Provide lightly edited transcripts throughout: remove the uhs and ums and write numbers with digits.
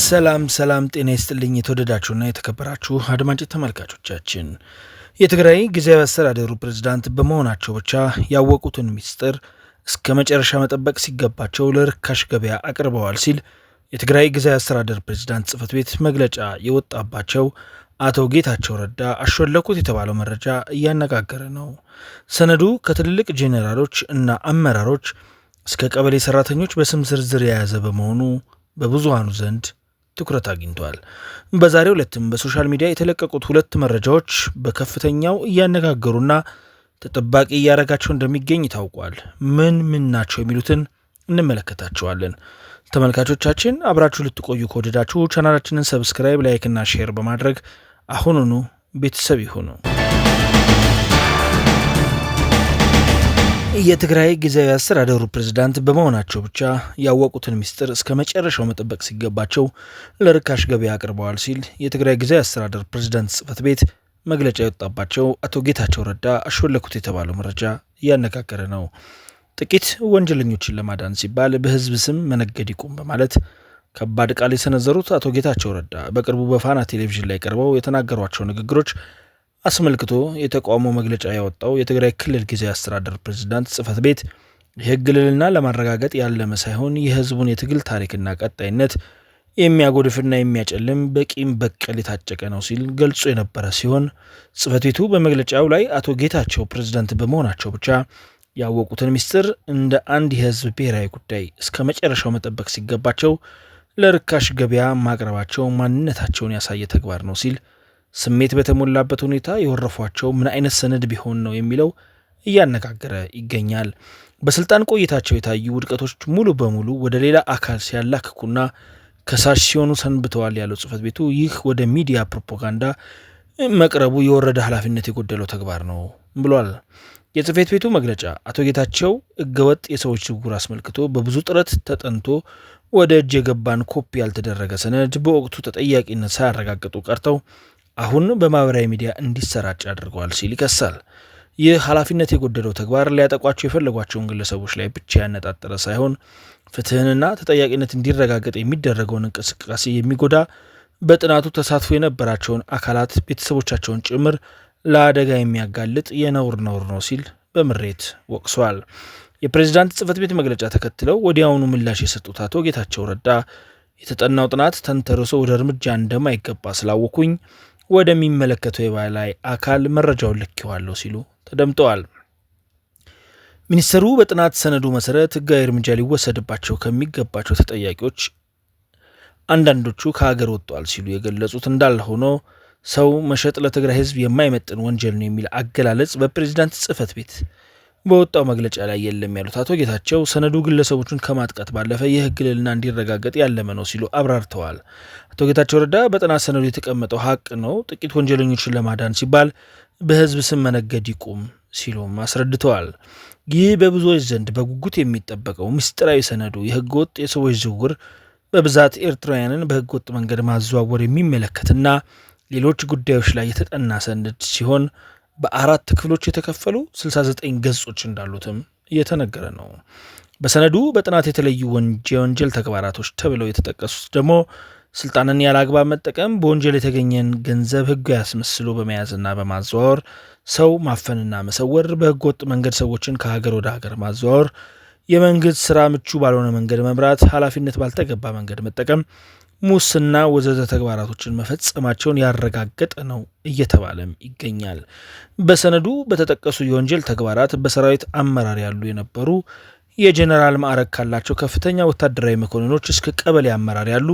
ሰላም ጤና ይስጥልኝ የተወደዳችሁና የተከበራችሁ አድማጭ ተመልካቾቻችን የትግራይ ጊዜያዊ አስተዳደሩ ፕሬዝዳንት በመሆናቸው ብቻ ያወቁትን ሚስጥር እስከ መጨረሻ መጠበቅ ሲገባቸው ለርካሽ ገበያ አቅርበዋል ሲል የትግራይ ጊዜያዊ አስተዳደር ፕሬዝዳንት ጽሕፈት ቤት መግለጫ የወጣባቸው አቶ ጌታቸው ረዳ አሾለኩት የተባለው መረጃ እያነጋገረ ነው። ሰነዱ ከትልልቅ ጄኔራሎች እና አመራሮች እስከ ቀበሌ ሰራተኞች በስም ዝርዝር የያዘ በመሆኑ በብዙሃኑ ዘንድ ትኩረት አግኝቷል። በዛሬው ዕለትም በሶሻል ሚዲያ የተለቀቁት ሁለት መረጃዎች በከፍተኛው እያነጋገሩና ተጠባቂ እያረጋቸው እንደሚገኝ ታውቋል። ምን ናቸው የሚሉትን እንመለከታቸዋለን። ተመልካቾቻችን አብራችሁ ልትቆዩ ከወደዳችሁ ቻናላችንን ሰብስክራይብ፣ ላይክ እና ሼር በማድረግ አሁኑኑ ቤተሰብ ይሁኑ። የትግራይ ጊዜያዊ አስተዳደሩ ፕሬዝዳንት በመሆናቸው ብቻ ያወቁትን ሚስጥር እስከ መጨረሻው መጠበቅ ሲገባቸው ለርካሽ ገበያ አቅርበዋል ሲል የትግራይ ጊዜያዊ አስተዳደር ፕሬዝዳንት ጽሕፈት ቤት መግለጫ የወጣባቸው አቶ ጌታቸው ረዳ አሾለኩት የተባለው መረጃ እያነጋገረ ነው። ጥቂት ወንጀለኞችን ለማዳን ሲባል በህዝብ ስም መነገድ ይቁም በማለት ከባድ ቃል የሰነዘሩት አቶ ጌታቸው ረዳ በቅርቡ በፋና ቴሌቪዥን ላይ ቀርበው የተናገሯቸው ንግግሮች አስመልክቶ የተቃውሞ መግለጫ ያወጣው የትግራይ ክልል ጊዜያዊ አስተዳደር ፕሬዝዳንት ጽሕፈት ቤት የህግ ልዕልና ለማረጋገጥ ያለመ ሳይሆን የህዝቡን የትግል ታሪክና ቀጣይነት የሚያጎድፍና የሚያጨልም በቂም በቀል የታጨቀ ነው ሲል ገልጾ የነበረ ሲሆን ጽሕፈት ቤቱ በመግለጫው ላይ አቶ ጌታቸው ፕሬዝዳንት በመሆናቸው ብቻ ያወቁትን ሚስጥር እንደ አንድ የህዝብ ብሔራዊ ጉዳይ እስከ መጨረሻው መጠበቅ ሲገባቸው ለርካሽ ገበያ ማቅረባቸው ማንነታቸውን ያሳየ ተግባር ነው ሲል ስሜት በተሞላበት ሁኔታ የወረፏቸው ምን አይነት ሰነድ ቢሆን ነው የሚለው እያነጋገረ ይገኛል። በስልጣን ቆይታቸው የታዩ ውድቀቶች ሙሉ በሙሉ ወደ ሌላ አካል ሲያላክኩና ከሳሽ ሲሆኑ ሰንብተዋል ያለው ጽሕፈት ቤቱ ይህ ወደ ሚዲያ ፕሮፓጋንዳ መቅረቡ የወረደ ኃላፊነት የጎደለው ተግባር ነው ብሏል። የጽሕፈት ቤቱ መግለጫ አቶ ጌታቸው ህገወጥ የሰዎች ዝውውር አስመልክቶ በብዙ ጥረት ተጠንቶ ወደ እጅ የገባን ኮፒ ያልተደረገ ሰነድ በወቅቱ ተጠያቂነት ሳያረጋግጡ ቀርተው አሁን በማህበራዊ ሚዲያ እንዲሰራጭ አድርገዋል ሲል ይከሳል። ይህ ኃላፊነት የጎደለው ተግባር ሊያጠቋቸው የፈለጓቸውን ግለሰቦች ላይ ብቻ ያነጣጠረ ሳይሆን ፍትህንና ተጠያቂነት እንዲረጋገጥ የሚደረገውን እንቅስቃሴ የሚጎዳ በጥናቱ ተሳትፎ የነበራቸውን አካላት ቤተሰቦቻቸውን ጭምር ለአደጋ የሚያጋልጥ የነውር ነው ሲል በምሬት ወቅሷል። የፕሬዝዳንት ጽሕፈት ቤት መግለጫ ተከትለው ወዲያውኑ ምላሽ የሰጡት አቶ ጌታቸው ረዳ የተጠናው ጥናት ተንተርሶ ወደ እርምጃ እንደማይገባ ስላወኩኝ ወደሚመለከተው የበላይ አካል መረጃውን ልኬዋለሁ ሲሉ ተደምጠዋል። ሚኒስትሩ በጥናት ሰነዱ መሰረት ህጋዊ እርምጃ ሊወሰድባቸው ከሚገባቸው ተጠያቂዎች አንዳንዶቹ ከሀገር ወጥተዋል ሲሉ የገለጹት እንዳለ ሆኖ ሰው መሸጥ ለትግራይ ህዝብ የማይመጥን ወንጀል ነው የሚል አገላለጽ በፕሬዝዳንት ጽሕፈት ቤት በወጣው መግለጫ ላይ የለም ያሉት አቶ ጌታቸው ሰነዱ ግለሰቦቹን ከማጥቃት ባለፈ የህግ ልዕልና እንዲረጋገጥ ያለመ ነው ሲሉ አብራርተዋል። አቶ ጌታቸው ረዳ በጥናት ሰነዱ የተቀመጠው ሀቅ ነው፣ ጥቂት ወንጀለኞችን ለማዳን ሲባል በህዝብ ስም መነገድ ይቁም ሲሉም አስረድተዋል። ይህ በብዙዎች ዘንድ በጉጉት የሚጠበቀው ምስጢራዊ ሰነዱ የህገ ወጥ የሰዎች ዝውውር በብዛት ኤርትራውያንን በህገ ወጥ መንገድ ማዘዋወር የሚመለከትና ሌሎች ጉዳዮች ላይ የተጠና ሰነድ ሲሆን በአራት ክፍሎች የተከፈሉ 69 ገጾች እንዳሉትም እየተነገረ ነው። በሰነዱ በጥናት የተለዩ የወንጀል ተግባራቶች ተብለው የተጠቀሱት ደግሞ ስልጣንን ያለ አግባብ መጠቀም፣ በወንጀል የተገኘን ገንዘብ ህጋዊ አስመስሎ በመያዝና በማዘዋወር፣ ሰው ማፈንና መሰወር፣ በህገ ወጥ መንገድ ሰዎችን ከሀገር ወደ ሀገር ማዘዋወር፣ የመንግስት ስራ ምቹ ባልሆነ መንገድ መምራት፣ ኃላፊነት ባልተገባ መንገድ መጠቀም፣ ሙስና ወዘተ ተግባራቶችን መፈጸማቸውን ያረጋገጠ ነው እየተባለም ይገኛል። በሰነዱ በተጠቀሱ የወንጀል ተግባራት በሰራዊት አመራር ያሉ የነበሩ የጄኔራል ማዕረግ ካላቸው ከፍተኛ ወታደራዊ መኮንኖች እስከ ቀበሌ አመራር ያሉ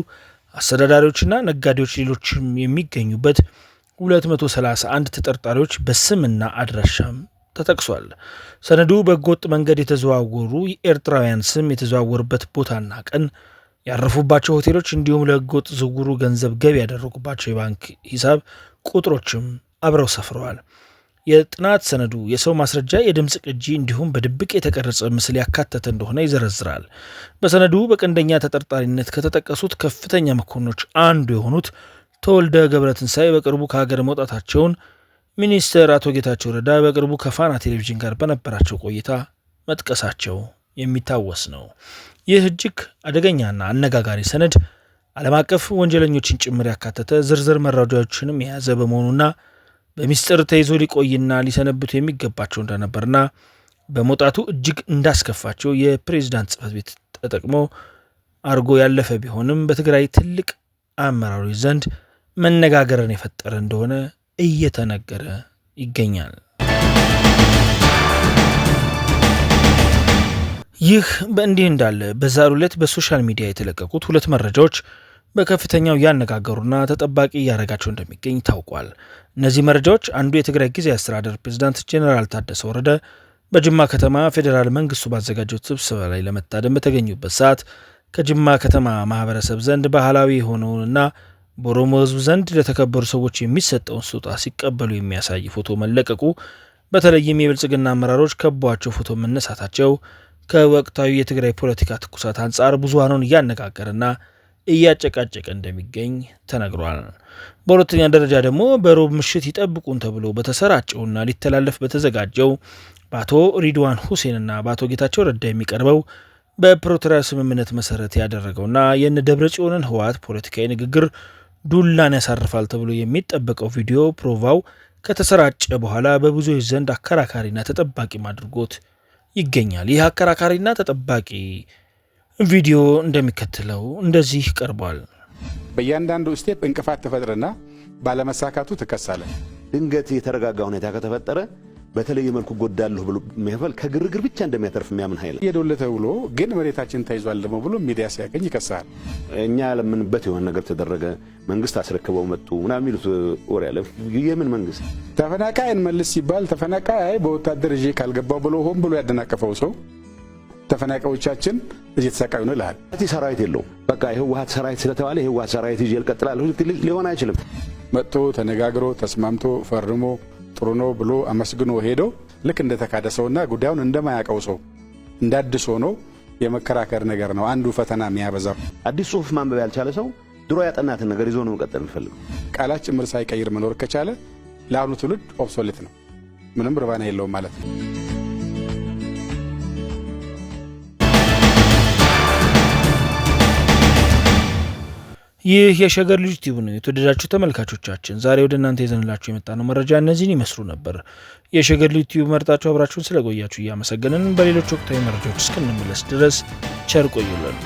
አስተዳዳሪዎችና ነጋዴዎች ሌሎችም የሚገኙበት 231 ተጠርጣሪዎች በስምና አድራሻም ተጠቅሷል። ሰነዱ በህገወጥ መንገድ የተዘዋወሩ የኤርትራውያን ስም የተዘዋወሩበት ቦታና ቀን፣ ያረፉባቸው ሆቴሎች እንዲሁም ለህገወጥ ዝውውሩ ገንዘብ ገቢ ያደረጉባቸው የባንክ ሂሳብ ቁጥሮችም አብረው ሰፍረዋል። የጥናት ሰነዱ የሰው ማስረጃ፣ የድምፅ ቅጂ እንዲሁም በድብቅ የተቀረጸ ምስል ያካተተ እንደሆነ ይዘረዝራል። በሰነዱ በቀንደኛ ተጠርጣሪነት ከተጠቀሱት ከፍተኛ መኮንኖች አንዱ የሆኑት ተወልደ ገብረትንሳኤ በቅርቡ ከሀገር መውጣታቸውን ሚኒስትር አቶ ጌታቸው ረዳ በቅርቡ ከፋና ቴሌቪዥን ጋር በነበራቸው ቆይታ መጥቀሳቸው የሚታወስ ነው። ይህ እጅግ አደገኛና አነጋጋሪ ሰነድ ዓለም አቀፍ ወንጀለኞችን ጭምር ያካተተ ዝርዝር መረጃዎችንም የያዘ በመሆኑና በሚስጥር ተይዞ ሊቆይና ሊሰነብቱ የሚገባቸው እንደነበርና በመውጣቱ እጅግ እንዳስከፋቸው የፕሬዝዳንት ጽሕፈት ቤት ተጠቅሞ አርጎ ያለፈ ቢሆንም በትግራይ ትልቅ አመራሮች ዘንድ መነጋገርን የፈጠረ እንደሆነ እየተነገረ ይገኛል። ይህ በእንዲህ እንዳለ በዛሬው ዕለት በሶሻል ሚዲያ የተለቀቁት ሁለት መረጃዎች በከፍተኛው ያነጋገሩና ተጠባቂ እያደረጋቸው እንደሚገኝ ታውቋል። እነዚህ መረጃዎች አንዱ የትግራይ ጊዜያዊ አስተዳደር ፕሬዝዳንት ጄኔራል ታደሰ ወረደ በጅማ ከተማ ፌዴራል መንግስቱ ባዘጋጀው ስብሰባ ላይ ለመታደም በተገኙበት ሰዓት ከጅማ ከተማ ማህበረሰብ ዘንድ ባህላዊ የሆነውንና በኦሮሞ ሕዝብ ዘንድ ለተከበሩ ሰዎች የሚሰጠውን ስጦታ ሲቀበሉ የሚያሳይ ፎቶ መለቀቁ፣ በተለይም የብልጽግና አመራሮች ከቧቸው ፎቶ መነሳታቸው ከወቅታዊ የትግራይ ፖለቲካ ትኩሳት አንጻር ብዙሃኑን እያነጋገረና እያጨቃጨቀ እንደሚገኝ ተነግሯል። በሁለተኛ ደረጃ ደግሞ በሮብ ምሽት ይጠብቁን ተብሎ በተሰራጨውና ሊተላለፍ በተዘጋጀው በአቶ ሪድዋን ሁሴንና በአቶ ጌታቸው ረዳ የሚቀርበው በፕሪቶሪያ ስምምነት መሰረት ያደረገውና የነ ደብረጽዮንን ህወሓት ፖለቲካዊ ንግግር ዱላን ያሳርፋል ተብሎ የሚጠበቀው ቪዲዮ ፕሮቫው ከተሰራጨ በኋላ በብዙዎች ዘንድ አከራካሪና ተጠባቂ አድርጎት ይገኛል። ይህ አከራካሪና ተጠባቂ ቪዲዮ እንደሚከተለው እንደዚህ ቀርቧል። በእያንዳንዱ ስቴፕ እንቅፋት ተፈጥረና ባለመሳካቱ ትከሳለህ። ድንገት የተረጋጋ ሁኔታ ከተፈጠረ በተለየ መልኩ ጎዳለሁ ብሎ የሚያፈል ከግርግር ብቻ እንደሚያተርፍ የሚያምን ኃይል የዶለተ ብሎ ግን መሬታችን ተይዟል ደግሞ ብሎ ሚዲያ ሲያገኝ ይከሳል። እኛ ለምንበት የሆነ ነገር ተደረገ፣ መንግስት አስረክበው መጡ ምናምን የሚሉት ወሬ አለ። የምን መንግስት? ተፈናቃይን መልስ ሲባል ተፈናቃይ በወታደር እጄ ካልገባው ብሎ ሆን ብሎ ያደናቀፈው ሰው ተፈናቃዮቻችን እየተሰቃዩ ነው ይላል። ሰራዊት የለውም። በቃ የህወሓት ሰራዊት ስለተባለ የህወሓት ሰራዊት ይዤ እቀጥላለሁ ሊሆን አይችልም። መጥቶ ተነጋግሮ ተስማምቶ ፈርሞ ጥሩ ነው ብሎ አመስግኖ ሄዶ ልክ እንደተካደ ሰውና ጉዳዩን እንደማያውቀው ሰው እንዳድሶ ነው የመከራከር ነገር ነው አንዱ ፈተና የሚያበዛው። አዲስ ጽሁፍ ማንበብ ያልቻለ ሰው ድሮ ያጠናትን ነገር ይዞ ነው መቀጠል የሚፈልገው። ቃላት ጭምር ሳይቀይር መኖር ከቻለ ለአሁኑ ትውልድ ኦብሶሌት ነው፣ ምንም ርባና የለውም ማለት ነው። ይህ የሸገር ልጅ ቲዩብ ነው። የተወደዳችሁ ተመልካቾቻችን ዛሬ ወደ እናንተ ይዘንላችሁ የመጣነው መረጃ እነዚህን ይመስሉ ነበር። የሸገር ልጅ ቲዩብ መርጣችሁ አብራችሁን ስለቆያችሁ እያመሰገንን በሌሎች ወቅታዊ መረጃዎች እስክንመለስ ድረስ ቸር ቆዩልን።